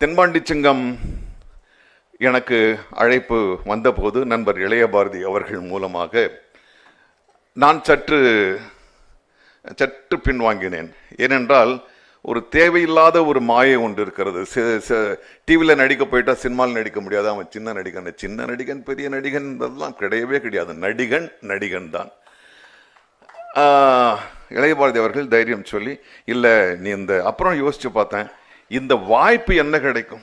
தென்பாண்டி சிங்கம் எனக்கு அழைப்பு வந்தபோது நண்பர் இளைய பாரதி அவர்கள் மூலமாக நான் சற்று பின்வாங்கினேன். ஏனென்றால் ஒரு தேவையில்லாத ஒரு மாயை ஒன்று இருக்கிறது. டிவியில் நடிக்க போயிட்டா சினிமாவில் நடிக்க முடியாது, அவன் சின்ன நடிகன் பெரிய நடிகன் அதெல்லாம் கிடையவே கிடையாது. நடிகன் தான். இளைய பாரதி அவர்கள் தைரியம் சொல்லி, இல்லை நீ அப்புறம் யோசிச்சு பார்த்தேன், இந்த வாய்ப்பு என்ன கிடைக்கும்?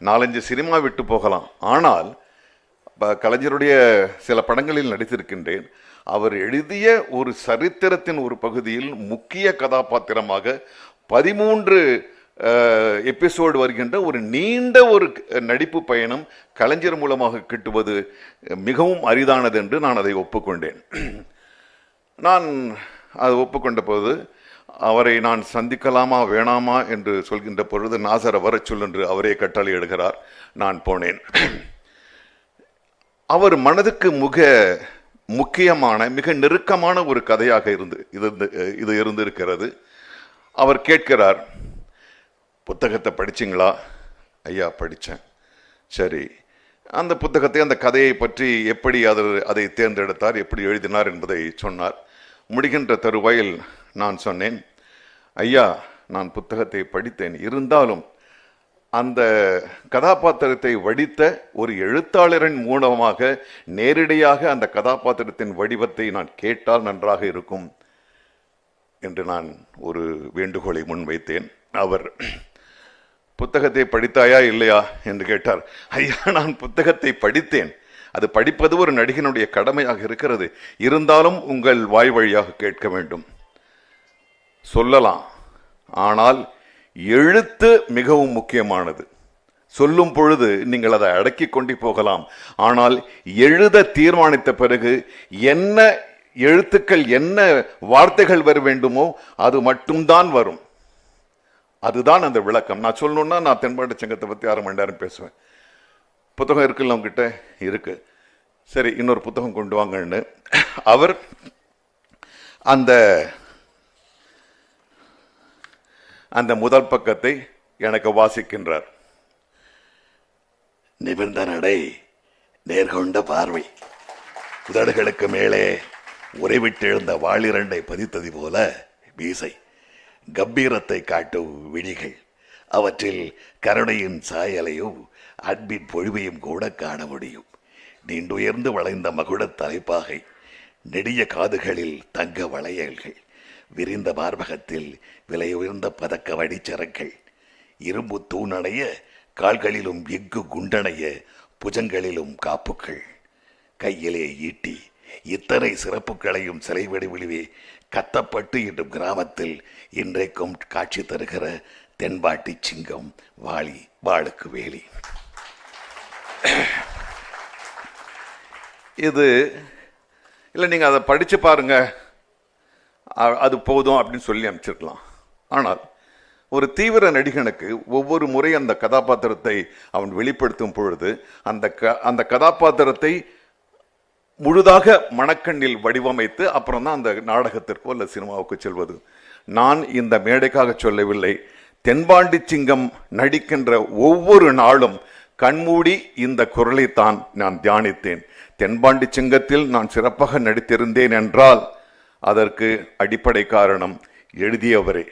4-5 சினிமா விட்டு போகலாம். ஆனால் கலைஞருடைய சில படங்களில் நடித்திருக்கின்றேன். அவர் எழுதிய ஒரு சரித்திரத்தின் ஒரு பகுதியில் முக்கிய கதாபாத்திரமாக 13 எபிசோடு வருகின்ற ஒரு நீண்ட ஒரு நடிப்பு பயணம் கலைஞர் மூலமாக கிட்டுவது மிகவும் அரிதானது என்று நான் அதை ஒப்புக்கொண்டேன். நான் அதை ஒப்புக்கொண்ட போது அவரை நான் சந்திக்கலாமா வேணாமா என்று சொல்கின்ற பொழுது நாசரை வரச் சொல் என்று அவரே கட்டளை எடுக்கிறார். நான் போனேன். அவர் மனதுக்கு முக்கியமான மிக நெருக்கமான ஒரு கதையாக இது இருந்திருக்கிறது. அவர் கேட்கிறார், புத்தகத்தை படிச்சிங்களா? ஐயா படித்தேன். சரி, அந்த புத்தகத்தை அந்த கதையை பற்றி எப்படி அதை தேர்ந்தெடுத்தார், எப்படி எழுதினார் என்பதை சொன்னார். முடிகின்ற தருவாயில் நான் சொன்னேன், ஐயா நான் புத்தகத்தை படித்தேன், இருந்தாலும் அந்த கதாபாத்திரத்தை வடித்த ஒரு எழுத்தாளரின் மூலமாக நேரடியாக அந்த கதாபாத்திரத்தின் வடிவத்தை நான் கேட்டால் நன்றாக இருக்கும் என்று நான் ஒரு வேண்டுகோளை முன்வைத்தேன். அவர் புத்தகத்தை படித்தாயா இல்லையா என்று கேட்டார். ஐயா நான் புத்தகத்தை படித்தேன், அது படிப்பது ஒரு நடிகனுடைய கடமையாக இருக்கிறது, இருந்தாலும் உங்கள் வாய் வழியாக கேட்க வேண்டும். சொல்லலாம், ஆனால் எழுத்து மிகவும் முக்கியமானது. சொல்லும் பொழுது நீங்கள் அதை அடக்கி கொண்டு போகலாம், ஆனால் எழுத தீர்மானித்த பிறகு என்ன எழுத்துக்கள் என்ன வார்த்தைகள் வர வேண்டுமோ அது மட்டும்தான் வரும். அதுதான் அந்த விளக்கம். நான் சொல்லணும்னா நான் தென்பாண்டி சங்கத்தை பற்றி 6 மணி நேரம் பேசுவேன். புத்தகம் இருக்குல்ல உங்ககிட்ட? இருக்கு. சரி, இன்னொரு புத்தகம் கொண்டு வாங்கன்னு அவர் அந்த முதல் பக்கத்தை எனக்கு வாசிக்கின்றார். நிமிர்ந்த நடை, நேர்கொண்ட பார்வை, உதடுகளுக்கு மேலே உறைவிட்டு எழுந்த வாளிரண்டை பதித்தது போல மீசை, கம்பீரத்தை காட்டும் விழிகள், அவற்றில் கருணையின் சாயலையும் அன்பின் பொழிவையும் கூட காண முடியும். நீண்டுயர்ந்து வளைந்த மகுடத் தலைப்பாகை, நெடிய காதுகளில் தங்க வளையல்கள், விரிந்த மார்பகத்தில் விலையுயர்ந்த பதக்க வடிச்சரங்கள், இரும்பு தூணடைய கால்களிலும் எஃகு குண்டனைய புஜங்களிலும் காப்புகள், கையிலே ஈட்டி, இத்தனை சிறப்புகளையும் சிலை வடிவிலே கத்தப்பட்டு என்னும் கிராமத்தில் இன்றைக்கும் காட்சி தருகிற தென்பாண்டி சிங்கம் வாளுக்கு வேலி. இது இல்லை, நீங்கள் அதை படித்து பாருங்க, அது போதும் அப்படின்னு சொல்லி அமைச்சிருக்கலாம். ஆனால் ஒரு தீவிர நடிகனுக்கு ஒவ்வொரு முறை அந்த கதாபாத்திரத்தை அவன் வெளிப்படுத்தும் பொழுது அந்த கதாபாத்திரத்தை முழுதாக மனக்கண்ணில் வடிவமைத்து அப்புறம் தான் அந்த நாடகத்திற்கோ அல்ல சினிமாவுக்கு செல்வது. நான் இந்த மேடைக்காக சொல்லவில்லை. தென்பாண்டி சிங்கம் நடிக்கின்ற ஒவ்வொரு நாளும் கண்மூடி இந்த குரலைத்தான் நான் தியானித்தேன். தென்பாண்டி சிங்கத்தில் நான் சிறப்பாக நடித்திருந்தேன் என்றால் அதற்கு அடிப்படை காரணம் எழுதியவரே.